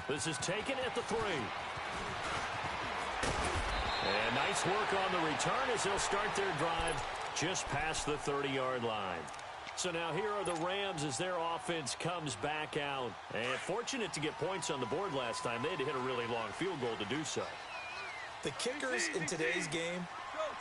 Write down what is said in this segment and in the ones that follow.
This is taken at the 3. And nice work on the return as they'll start their drive just past the 30-yard line. So now here are the Rams as their offense comes back out. And fortunate to get points on the board last time. They had to hit a really long field goal to do so. The kickers in today's game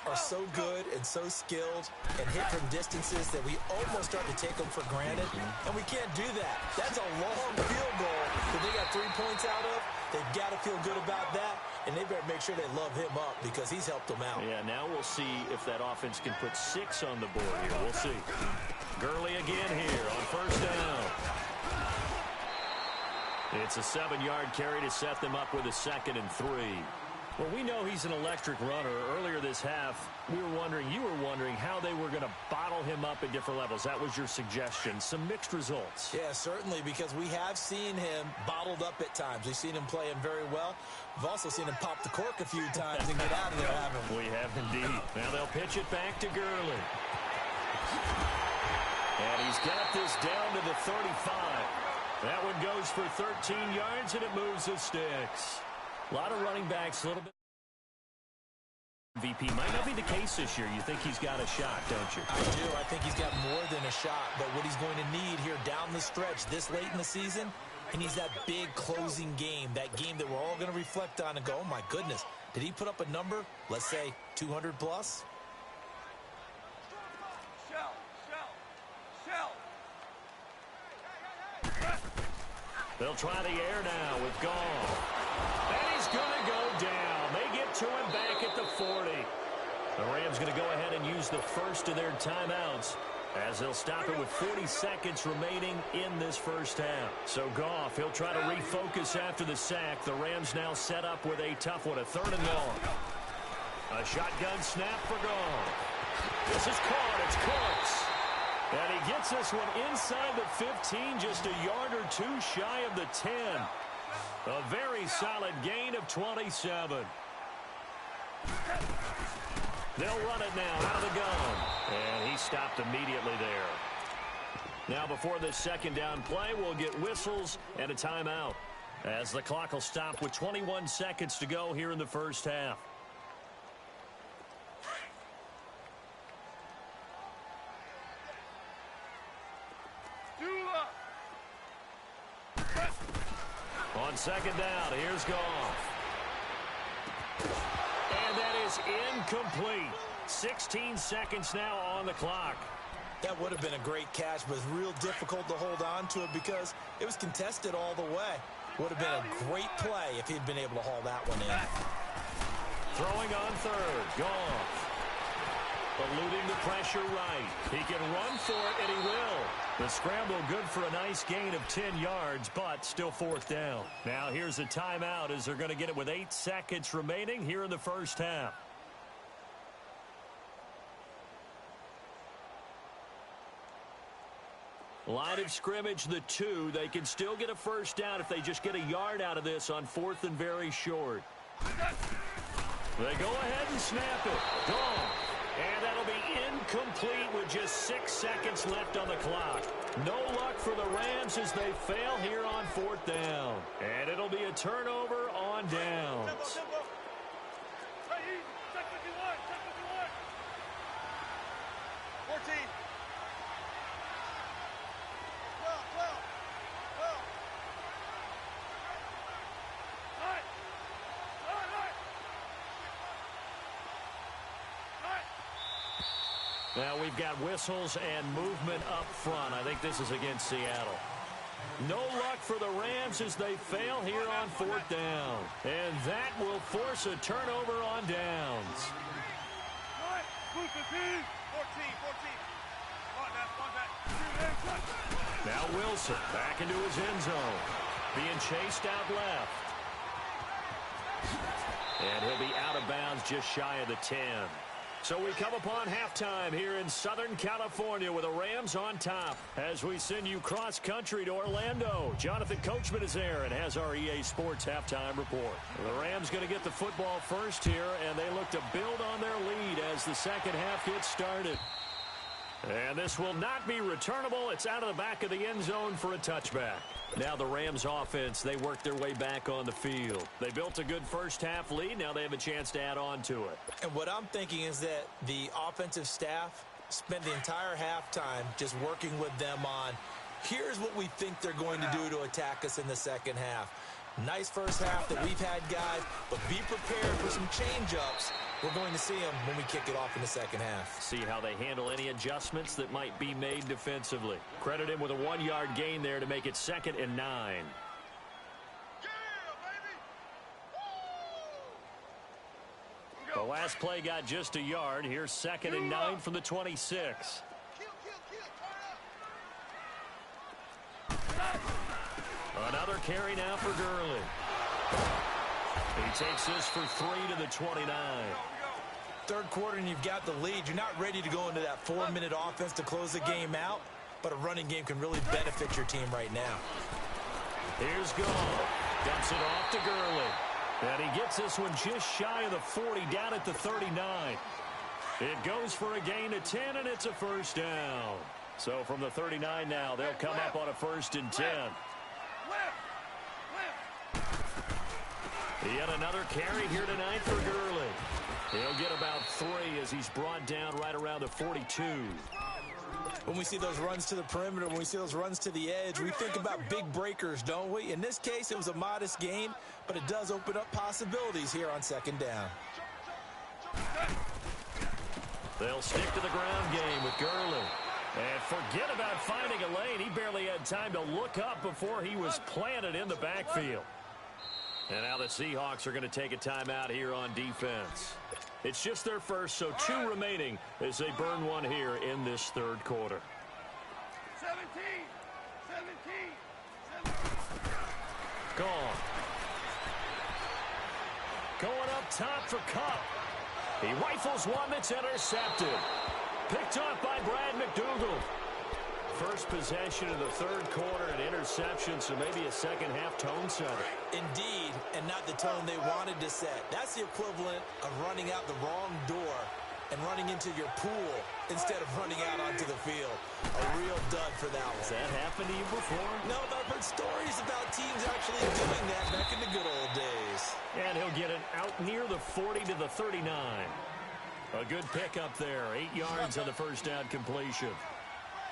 are so good and so skilled and hit from distances that we almost start to take them for granted, and we can't do that. That's a long field goal that they got 3 points out of. They've got to feel good about that, and they better make sure they love him up because he's helped them out. Yeah, now we'll see if that offense can put 6 on the board here. We'll see. Gurley again here on first down. It's a 7-yard carry to set them up with a 2nd and 3. Well, we know he's an electric runner. Earlier this half, you were wondering how they were going to bottle him up at different levels. That was your suggestion. Some mixed results. Yeah, certainly, because we have seen him bottled up at times. We've seen him play him very well. We've also seen him pop the cork a few times and get out of there, haven't we? We have indeed. Now they'll pitch it back to Gurley. And he's got this down to the 35. That one goes for 13 yards, and it moves the sticks. A lot of running backs, a little bit. VP might not be the case this year. You think he's got a shot, don't you? I do. I think he's got more than a shot. But what he's going to need here down the stretch this late in the season, he needs that big closing game, that game that we're all going to reflect on and go, oh, my goodness, did he put up a number, let's say 200 plus? They'll try the air now with Goff. And he's going to go down. They get to him back at the 40. The Rams going to go ahead and use the first of their timeouts as they'll stop it with 40 seconds remaining in this first half. So Goff, he'll try to refocus after the sack. The Rams now set up with a tough one, a 3rd and long. A shotgun snap for Goff. This is caught. It's Cooks. And he gets this one inside the 15, just a yard or 2 shy of the 10. A very solid gain of 27. They'll run it now out of the gun. And he stopped immediately there. Now before this 2nd down play, we'll get whistles and a timeout, as the clock will stop with 21 seconds to go here in the first half. On 2nd down, here's Goff. And that is incomplete. 16 seconds now on the clock. That would have been a great catch, but real difficult to hold on to it because it was contested all the way. Would have been a great play if he'd been able to haul that one in. Throwing on 3rd, Goff. Eluding the pressure right. He can run for it, and he will. The scramble good for a nice gain of 10 yards, but still 4th down. Now here's a timeout as they're going to get it with 8 seconds remaining here in the first half. Line of scrimmage, the 2. They can still get a first down if they just get a yard out of this on 4th and very short. They go ahead and snap it. Gone. And that'll be incomplete with just 6 seconds left on the clock. No luck for the Rams as they fail here on 4th down. And it'll be a turnover on downs. Now we've got whistles and movement up front. I think this is against Seattle. No luck for the Rams as they fail here on 4th down. And that will force a turnover on downs. Now Wilson back into his end zone. Being chased out left. And he'll be out of bounds just shy of the 10. So we come upon halftime here in Southern California with the Rams on top as we send you cross-country to Orlando. Jonathan Coachman is there and has our EA Sports halftime report. The Rams going to get the football first here, and they look to build on their lead as the second half gets started. And this will not be returnable. It's out of the back of the end zone for a touchback. Now the Rams offense, they work their way back on the field. They built a good first-half lead. Now they have a chance to add on to it. And what I'm thinking is that the offensive staff spent the entire halftime just working with them on, here's what we think they're going to do to attack us in the second half. Nice first half that we've had, guys, but be prepared for some change-ups. We're going to see them when we kick it off in the second half. See how they handle any adjustments that might be made defensively. Credit him with a 1-yard gain there to make it 2nd and 9. The last play got just a yard. Here's 2nd and 9 from the 26. Another carry now for Gurley. He takes this for 3 to the 29. Third quarter and you've got the lead. You're not ready to go into that 4-minute offense to close the game out, but a running game can really benefit your team right now. Here's Gall. Dumps it off to Gurley. And he gets this one just shy of the 40, down at the 39. It goes for a gain of 10, and it's a first down. So from the 39 now, they'll come up on a 1st and 10. Yet another carry here tonight for Gurley. He'll get about 3 as he's brought down right around the 42. When we see those runs to the perimeter, when we see those runs to the edge, we think about big breakers, don't we? In this case, it was a modest gain, but it does open up possibilities here on 2nd down. They'll stick to the ground game with Gurley. And forget about finding a lane. He barely had time to look up before he was planted in the backfield. And now the Seahawks are going to take a timeout here on defense. It's just their first, so 2 remaining as they burn one here in this 3rd quarter. 17. Gone. Going up top for Cup. He rifles one that's intercepted. Picked off by Brad McDougal. First possession of the 3rd quarter, an interception, so maybe a second-half tone setter. Indeed, and not the tone they wanted to set. That's the equivalent of running out the wrong door and running into your pool instead of running out onto the field. A real dud for that one. Has that happened to you before? No, but I've heard stories about teams actually doing that back in the good old days. And he'll get it out near the 40 to the 39. A good pickup there. 8 yards on the first down completion.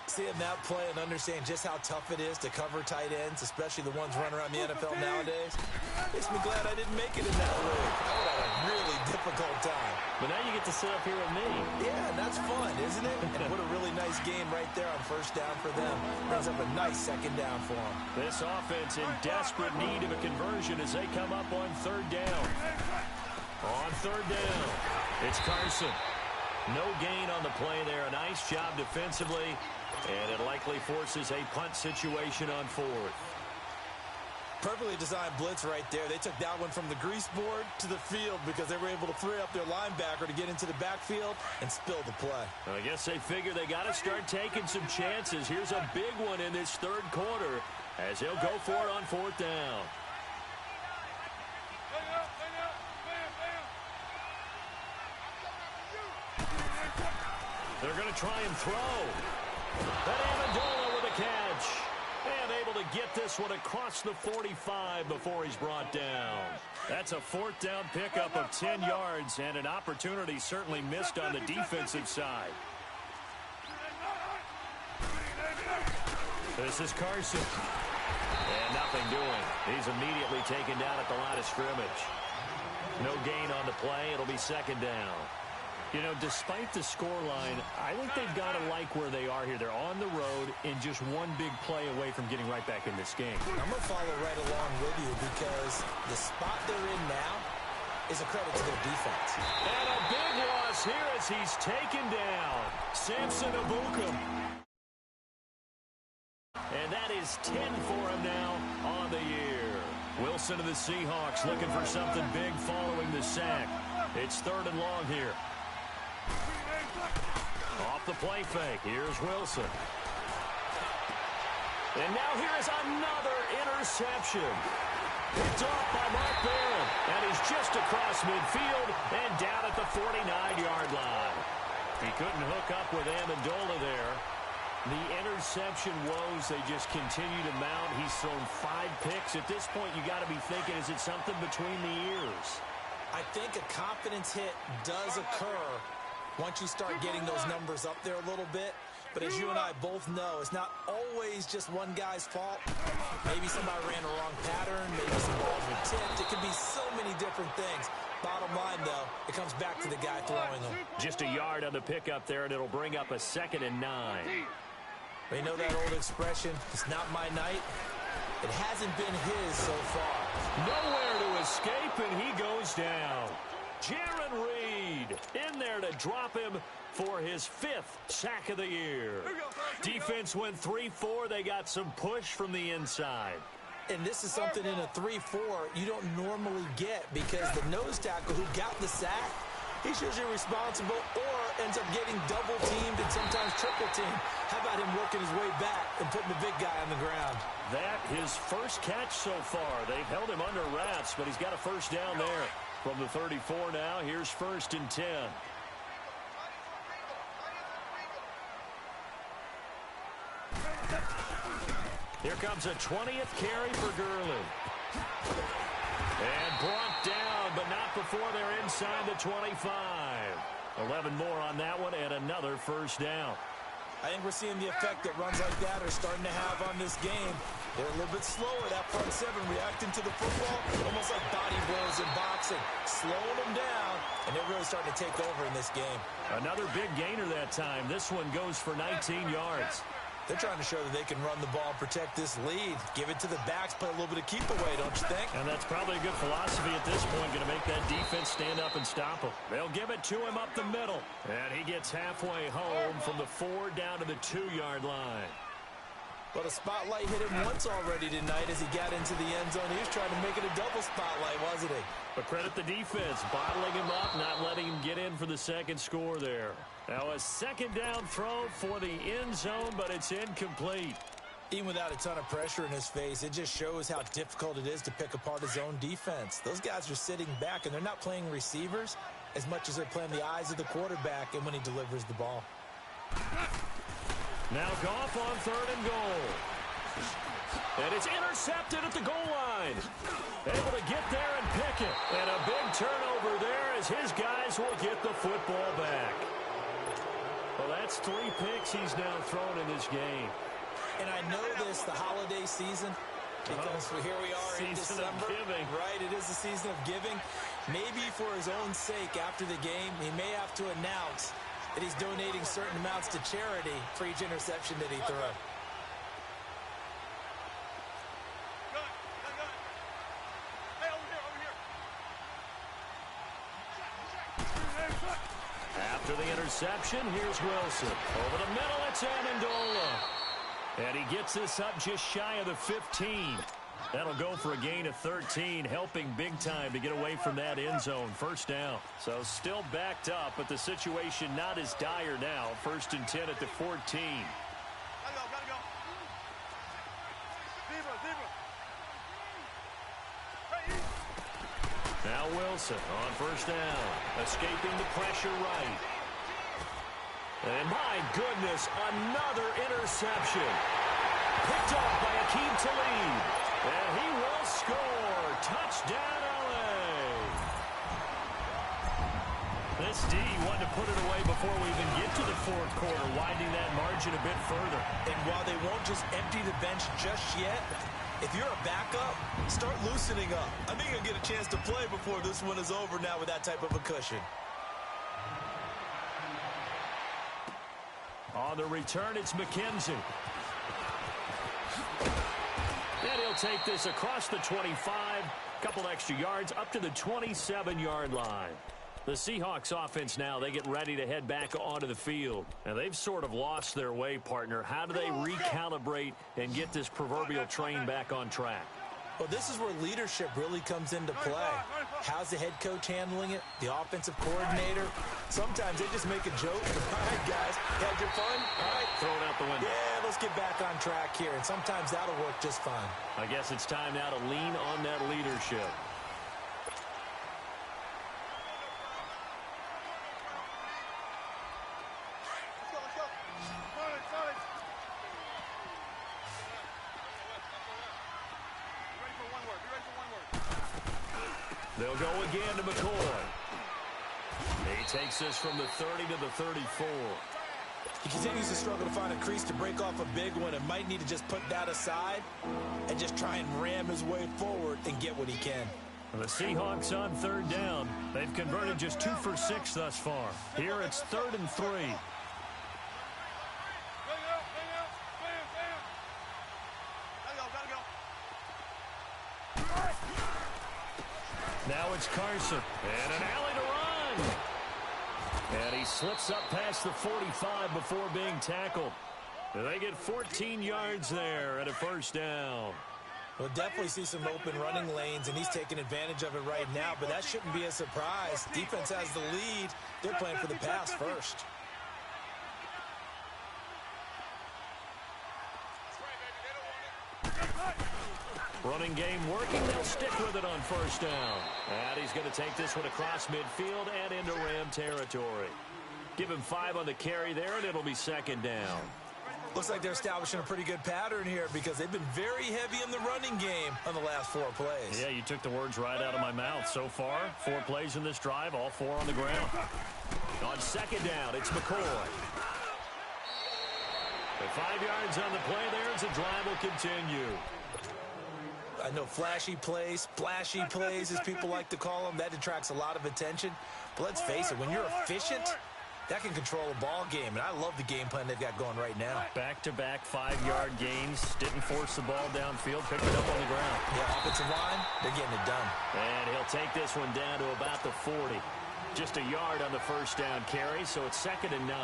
Seeing that play and understand just how tough it is to cover tight ends, especially the ones running around the NFL nowadays, makes me glad I didn't make it in that league. I would have a really difficult time. But now you get to sit up here with me. Yeah, that's fun, isn't it? And what a really nice game right there on first down for them. Brings up a nice 2nd down for them. This offense in desperate need of a conversion as they come up on 3rd down. On 3rd down, it's Carson. No gain on the play there. A nice job defensively. And it likely forces a punt situation on 4th. Perfectly designed blitz right there. They took that one from the grease board to the field because they were able to free up their linebacker to get into the backfield and spill the play. I guess they figure they got to start taking some chances. Here's a big one in this 3rd quarter as he'll go for it on 4th down. They're going to try and throw. But Amendola with a catch. And able to get this one across the 45 before he's brought down. That's a 4th down pickup of 10 yards and an opportunity certainly missed on the defensive side. This is Carson. And nothing doing. He's immediately taken down at the line of scrimmage. No gain on the play. It'll be 2nd down. You know, despite the scoreline, I think they've got to like where they are here. They're on the road and just one big play away from getting right back in this game. I'm going to follow right along with you because the spot they're in now is a credit to their defense. And a big loss here as he's taken down. Samson Abukum. And that is 10 for him now on the year. Wilson of the Seahawks looking for something big following the sack. It's 3rd and long here. Off the play fake. Here's Wilson. And now here is another interception. Picked off by Mark Barron. And he's just across midfield and down at the 49-yard line. He couldn't hook up with Amendola there. The interception woes, they just continue to mount. He's thrown 5 picks. At this point, you got to be thinking, is it something between the ears? I think a confidence hit does occur once you start getting those numbers up there a little bit. But as you and I both know, it's not always just one guy's fault. Maybe somebody ran a wrong pattern. Maybe some balls were tipped. It could be so many different things. Bottom line, though, it comes back to the guy throwing them. Just a yard on the pickup there, and it'll bring up a 2nd and 9. We know that old expression, it's not my night. It hasn't been his so far. Nowhere to escape, and he goes down. Jaron Reed in there to drop him for his 5th sack of the year. Defense went 3-4. They got some push from the inside. And this is something in a 3-4 you don't normally get, because the nose tackle who got the sack, he's usually responsible or ends up getting double teamed and sometimes triple teamed. How about him working his way back and putting the big guy on the ground? That his first catch so far. They've held him under wraps, but he's got a first down there. From the 34 now, here's 1st and 10. Here comes a 20th carry for Gurley. And brought down, but not before they're inside the 25. 11 more on that one, and another first down. I think we're seeing the effect that runs like that are starting to have on this game. They're a little bit slower, that front 7, reacting to the football, almost like body blows in boxing, slowing them down, and they're really starting to take over in this game. Another big gainer that time. This one goes for 19 yards. They're trying to show that they can run the ball, protect this lead, give it to the backs, play a little bit of keep away, don't you think? And that's probably a good philosophy at this point, going to make that defense stand up and stop him. They'll give it to him up the middle. And he gets halfway home from the 4 down to the 2-yard line. Well, the spotlight hit him once already tonight as he got into the end zone. He was trying to make it a double spotlight, wasn't he? But credit the defense, bottling him up, not letting him get in for the second score there. Now a 2nd down throw for the end zone, but it's incomplete. Even without a ton of pressure in his face, it just shows how difficult it is to pick apart his own defense. Those guys are sitting back, and they're not playing receivers as much as they're playing the eyes of the quarterback and when he delivers the ball. Now Goff on 3rd and goal. And it's intercepted at the goal line. Able to get there and pick it. And a big turnover there as his guys will get the football back. Well, that's 3 picks he's now thrown in this game. And I know this, the holiday season, because here we are in December. Right, it is the season of giving. Maybe for his own sake after the game, he may have to announce that he's donating certain amounts to charity for each interception that he throws. After the interception, here's Wilson. Over the middle, it's Amendola. And he gets this up just shy of the 15. That'll go for a gain of 13, helping big time to get away from that end zone. First down. So still backed up, but the situation not as dire now. 1st and 10 at the 14. Gotta go. Now Wilson on first down, escaping the pressure right. And my goodness, another interception. Picked up by Akeem Talib. And he will score. Touchdown, L.A. This D wanted to put it away before we even get to the 4th quarter, widening that margin a bit further. And while they won't just empty the bench just yet, if you're a backup, start loosening up. I think you'll get a chance to play before this one is over now with that type of a cushion. On the return, it's McKenzie. And he'll take this across the 25. Couple extra yards up to the 27-yard line. The Seahawks offense now, they get ready to head back onto the field. And they've sort of lost their way, partner. How do they recalibrate and get this proverbial train back on track? Well, this is where leadership really comes into play. How's the head coach handling it? The offensive coordinator? Sometimes they just make a joke. All right, guys, had your fun? All right. Throw it out the window. Yeah, let's get back on track here. And sometimes that'll work just fine. I guess it's time now to lean on that leadership. They'll go again to McCoy. He takes this from the 30 to the 34. He continues to struggle to find a crease to break off a big one and might need to just put that aside and just try and ram his way forward and get what he can. The Seahawks on third down. They've converted just 2 for 6 thus far. Here it's 3rd and 3. Now it's Carson. And an alley to run. And he slips up past the 45 before being tackled. And they get 14 yards there at a first down. We'll definitely see some open running lanes, and he's taking advantage of it right now, but that shouldn't be a surprise. Defense has the lead. They're playing for the pass first. Running game working. They'll stick with it on first down. And he's going to take this one across midfield and into Ram territory. Give him 5 on the carry there, and it'll be 2nd down. Looks like they're establishing a pretty good pattern here because they've been very heavy in the running game on the last 4 plays. Yeah, you took the words right out of my mouth. So far, 4 plays in this drive, all 4 on the ground. On 2nd down, it's McCoy. The 5 yards on the play there as the drive will continue. I know flashy plays, splashy plays, as people like to call them, that attracts a lot of attention. But let's face it, when you're efficient, that can control a ball game, and I love the game plan they've got going right now. Back-to-back 5-yard gains. Didn't force the ball downfield. Picked it up on the ground. Yeah, offensive line, they're getting it done. And he'll take this one down to about the 40. Just a yard on the first down carry, so it's 2nd and 9.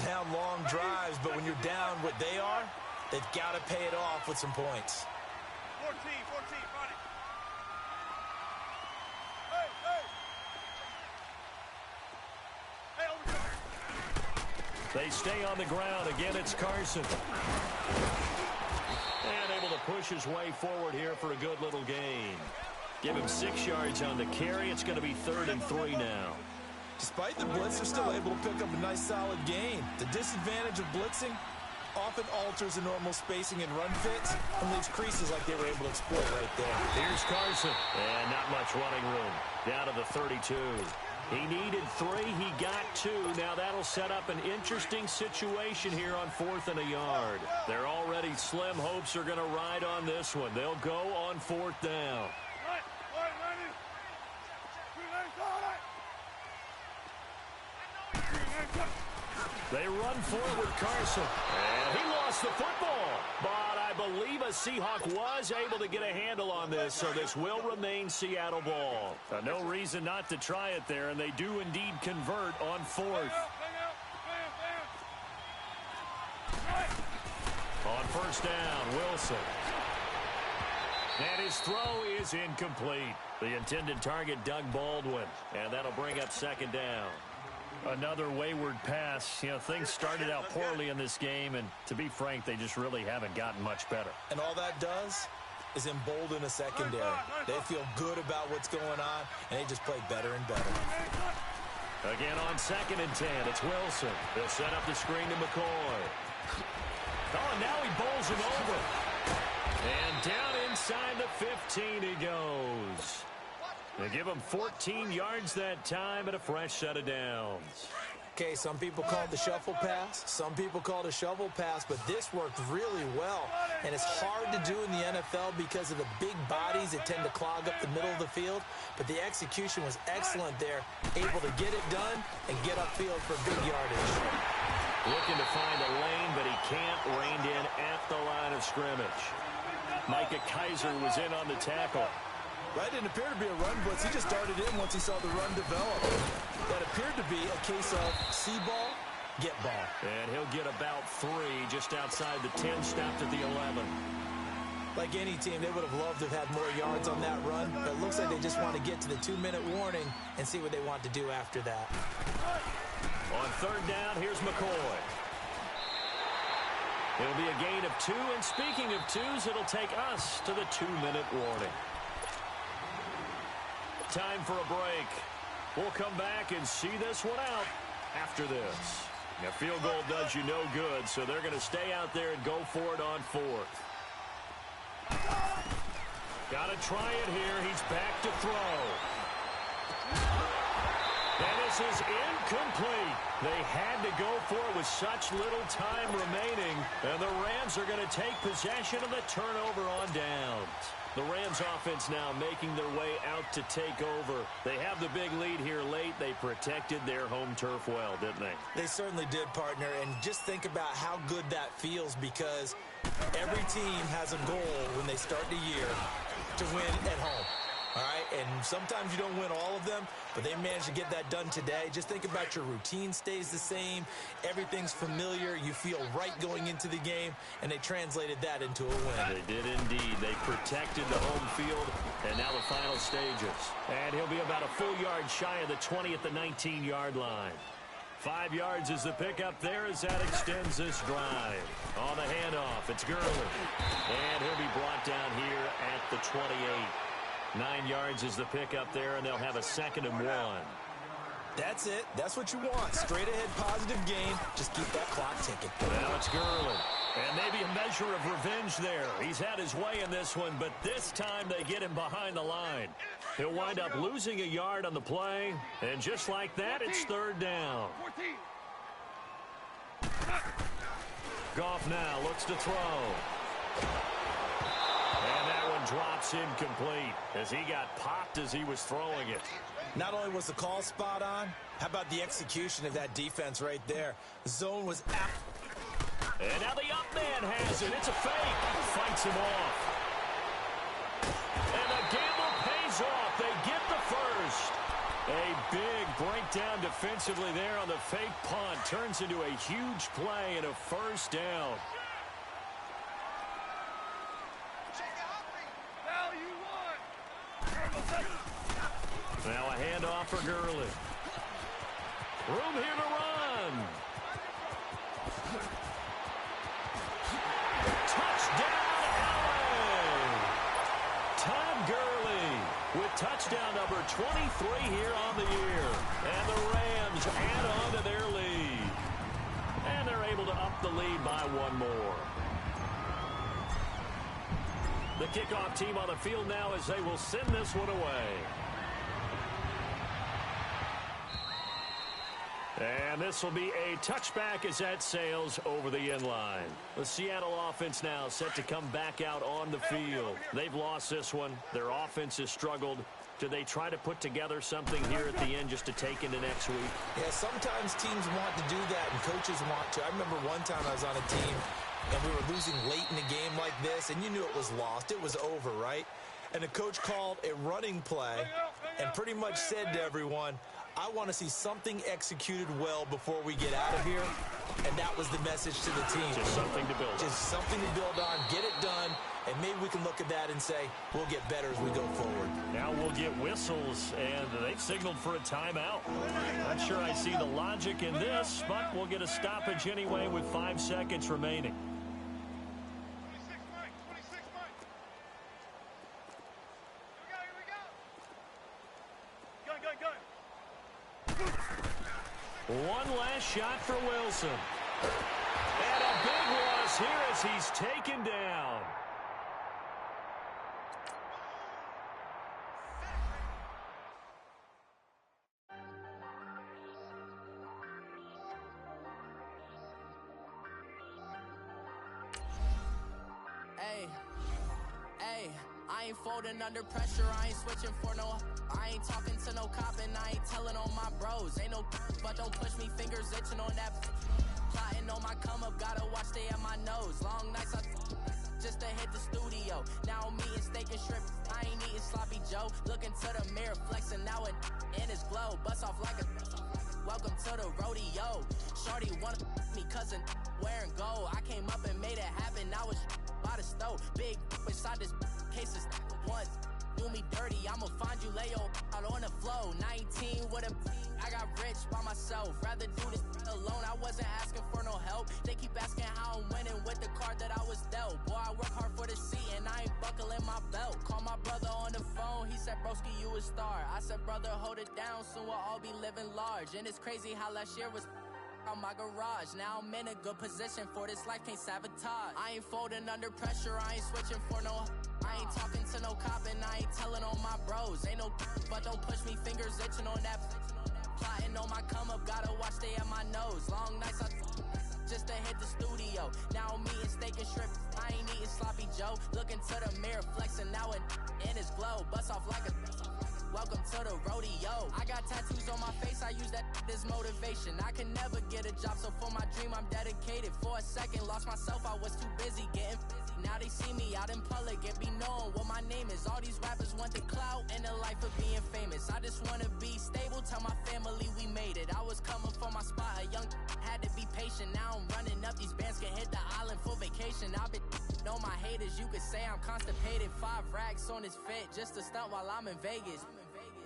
Down long drives, but when you're down what they are, they've got to pay it off with some points. 14, run it. Hey, over here. They stay on the ground. Again, it's Carson. And able to push his way forward here for a good little gain. Give him 6 yards on the carry. It's going to be 3rd and 3 now. Despite the blitz, they're still able to pick up a nice solid gain. The disadvantage of blitzing often alters the normal spacing and run fits and leaves creases like they were able to exploit right there. Here's Carson. And not much running room. Down to the 32. He needed 3. He got 2. Now that'll set up an interesting situation here on 4th and a yard. They're already slim hopes are going to ride on this one. They'll go on 4th down. They run forward with Carson. And he lost the football. But I believe a Seahawk was able to get a handle on this, so this will remain Seattle ball. No reason not to try it there, and they do indeed convert on 4th. On first down, Wilson. And his throw is incomplete. The intended target, Doug Baldwin. And that'll bring up 2nd down. Another wayward pass. You know, things started out poorly in this game, and to be frank, they just really haven't gotten much better. And all that does is embolden a secondary. They feel good about what's going on, and they just play better and better. Again on 2nd and 10, it's Wilson. They'll set up the screen to McCoy. Oh, and now he bowls him over. And down inside the 15 he goes. They give him 14 yards that time and a fresh set of downs. Okay, some people call it the shuffle pass. Some people call it a shovel pass, but this worked really well. And it's hard to do in the NFL because of the big bodies that tend to clog up the middle of the field. But the execution was excellent there, able to get it done and get upfield for big yardage. Looking to find a lane, but he can't. Reined in at the line of scrimmage. Micah Kaiser was in on the tackle. That didn't appear to be a run blitz. He just darted in once he saw the run develop. That appeared to be a case of see ball, get ball. And he'll get about 3 just outside the 10, stopped at the 11. Like any team, they would have loved to have had more yards on that run, but it looks like they just want to get to the 2-minute warning and see what they want to do after that. On 3rd down, here's McCoy. It'll be a gain of 2, and speaking of 2s, it'll take us to the 2-minute warning. Time for a break. We'll come back and see this one out after this. A field goal does you no good, so they're going to stay out there and go for it on 4th. Got to try it here. He's back to throw. And this is incomplete. They had to go for it with such little time remaining. And the Rams are going to take possession of the turnover on downs. The Rams offense now making their way out to take over. They have the big lead here late. They protected their home turf well, didn't they? They certainly did, partner. And just think about how good that feels, because every team has a goal when they start the year to win at home. All right, and sometimes you don't win all of them, but they managed to get that done today. Just think about your routine stays the same. Everything's familiar. You feel right going into the game, and they translated that into a win. They did indeed. They protected the home field, and now the final stages. And he'll be about a full yard shy of the 20 at the 19-yard line. 5 yards is the pickup there as that extends this drive. On the handoff, it's Gurley. And he'll be brought down here at the 28. 9 yards is the pickup there, and they'll have a 2nd and 1. That's it. That's what you want. Straight ahead, positive game. Just keep that clock ticking. Now it's Gurley. And maybe a measure of revenge there. He's had his way in this one, but this time they get him behind the line. He'll wind up losing a yard on the play, and just like that, it's 3rd down. Goff now looks to throw. And that one drops incomplete as he got popped as he was throwing it. Not only was the call spot on, how about the execution of that defense right there? The zone was out. And now the up man has it. It's a fake. Fights him off. And the gamble pays off. They get the first. A big breakdown defensively there on the fake punt. Turns into a huge play and a 1st down. Now a handoff for Gurley. Room here to run. Touchdown, LA! Todd Gurley with touchdown number 23 here on the year. And the Rams add on to their lead. And they're able to up the lead by 1 more. The kickoff team on the field now as they will send this one away. And this will be a touchback as that sails over the end line. The Seattle offense now set to come back out on the field. They've lost this one. Their offense has struggled. Do they try to put together something here at the end just to take into next week? Yeah, sometimes teams want to do that and coaches want to. I remember one time I was on a team and we were losing late in a game like this, and you knew it was lost. It was over, right? And the coach called a running play and pretty much said to everyone, I want to see something executed well before we get out of here. And that was the message to the team. Just something to build on. Just something to build on, get it done, and maybe we can look at that and say, we'll get better as we go forward. Now we'll get whistles, and they've signaled for a timeout. Not sure I see the logic in this, but we'll get a stoppage anyway with 5 seconds remaining. 26 Mike. Here we go. Gun. One last shot for Wilson. And a big loss here as he's taken down. Hey, I ain't folding under pressure, I ain't switching for no. I ain't talking to no cop and I ain't telling on my bros. Ain't no but don't push me, fingers itching on that. Plotting on my come up, gotta watch stay at my nose. Long nights I just to hit the studio. Now I'm eating steak and shrimp, I ain't eating sloppy Joe. Looking to the mirror, flexing now it in his glow. Bust off like a welcome to the rodeo. Shorty wanna me cousin wearing gold. I came up and made it happen, now it's by the stove. Big inside this cases once do me dirty, I'ma find you lay your out on the floor. 19 with a I got rich by myself. Rather do this alone, I wasn't asking for no help. They keep asking how I'm winning with the card that I was dealt. Boy, I work hard for the seat and I ain't buckling my belt. Call my brother on the phone, he said, broski, you a star. I said, brother, hold it down, soon we'll all be living large. And it's crazy how last year was on my garage. Now I'm in a good position for this life, can't sabotage. I ain't folding under pressure, I ain't switching for no. I ain't talking to no cop and I ain't telling on my bros. Ain't no but don't push me, fingers itching on that. Plotting on my come up, gotta watch stay at my nose. Long nights just to hit the studio. Now I'm eating steak and shrimp. I ain't eating sloppy Joe. Looking to the mirror, flexing now and in his glow. Bust off like a welcome to the rodeo. I got tattoos on my face, I use that as motivation. I can never get a job, so for my dream I'm dedicated. For a second, lost myself, I was too busy getting busy. Now they see me out in public and be known what my name is. All these rappers want the clout and the life of being famous. I just wanna be stable, tell my family we made it. I was coming for my spot, a young had to be patient. Now I'm running up, these bands can hit the island for vacation. I've been on my haters, you could say I'm constipated. 5 racks on his fit, just to stunt while I'm in Vegas.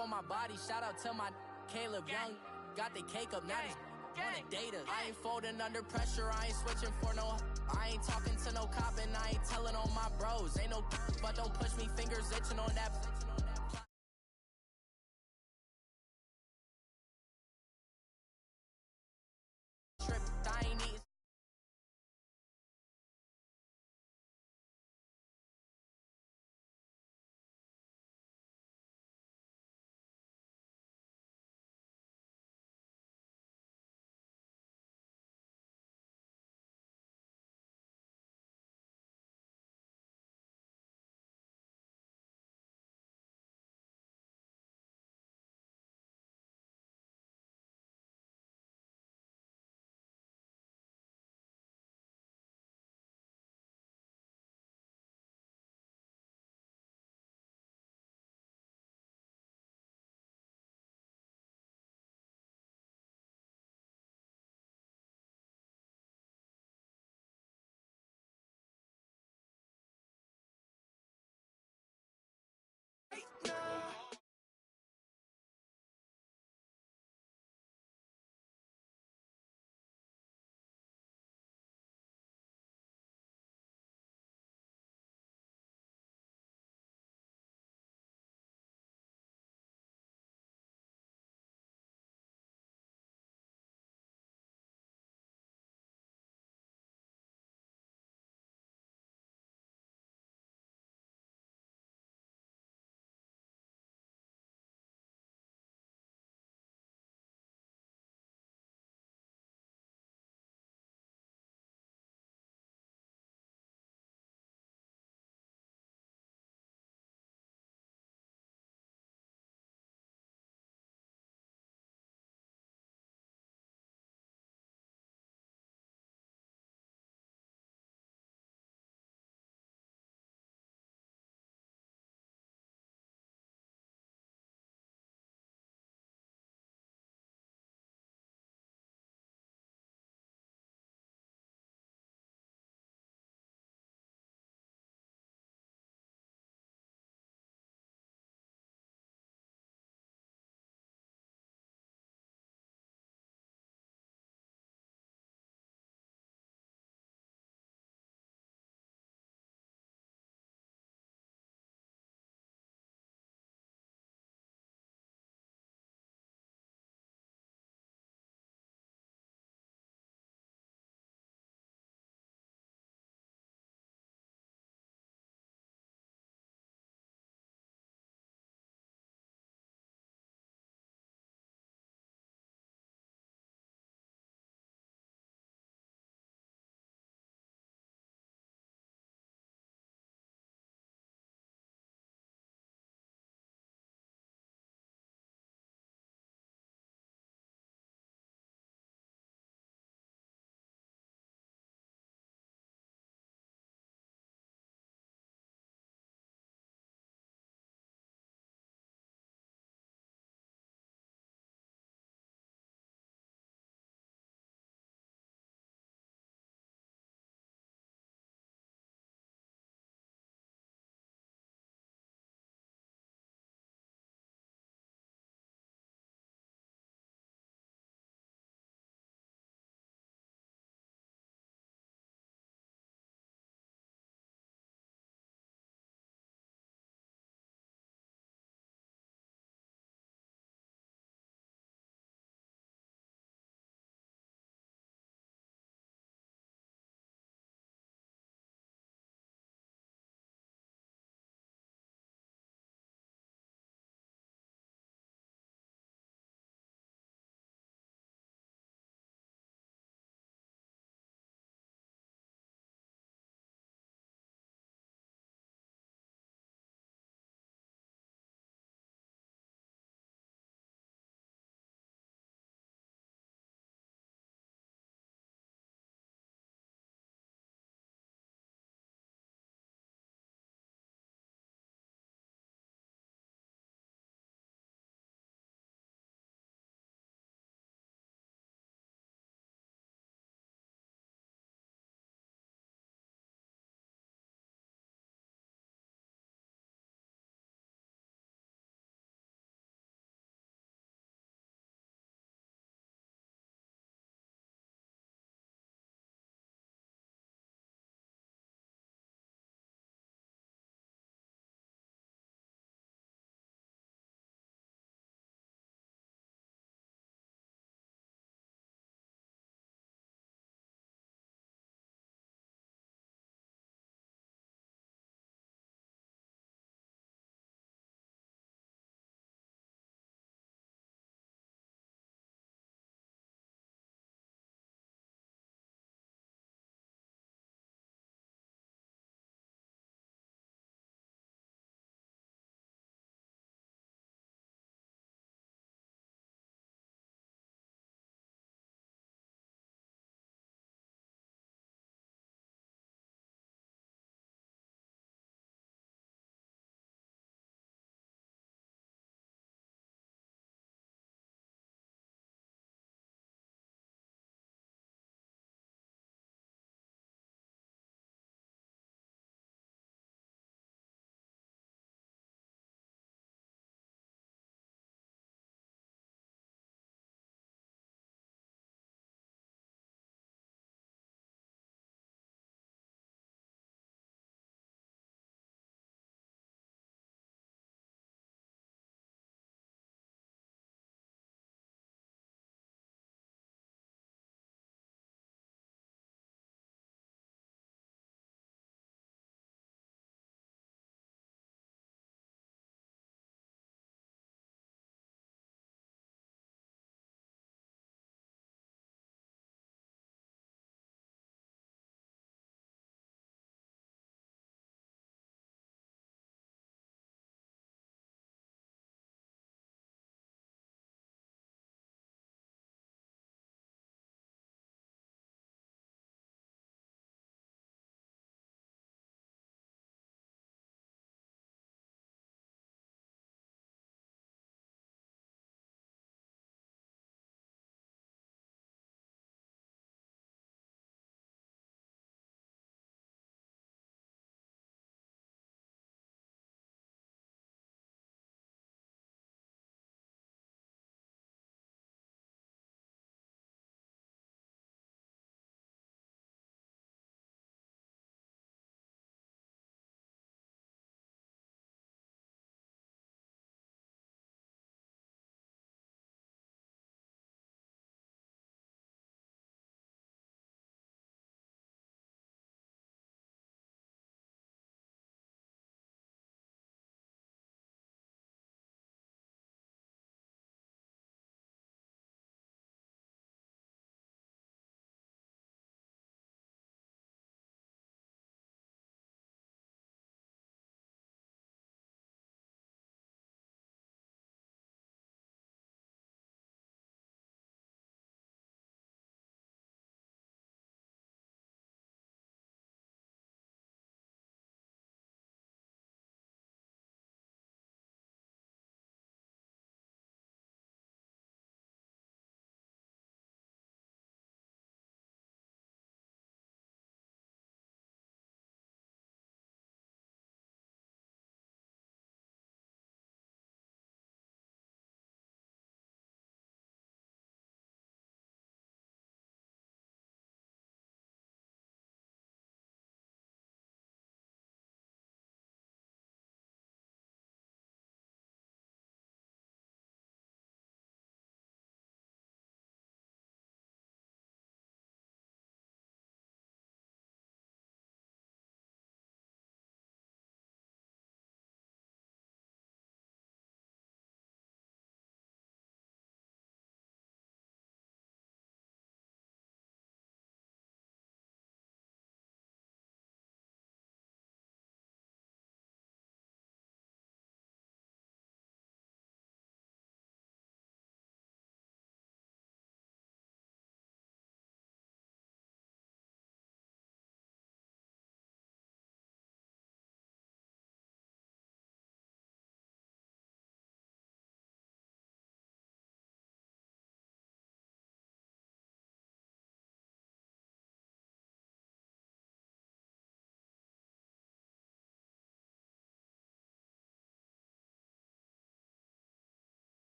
On my body, shout out to my Caleb Young. Got the cake up, now he's wanna date us. I ain't folding under pressure, I ain't switching for no. I ain't talking to no cop and I ain't telling on my bros. Ain't no but don't push me, fingers itching on that.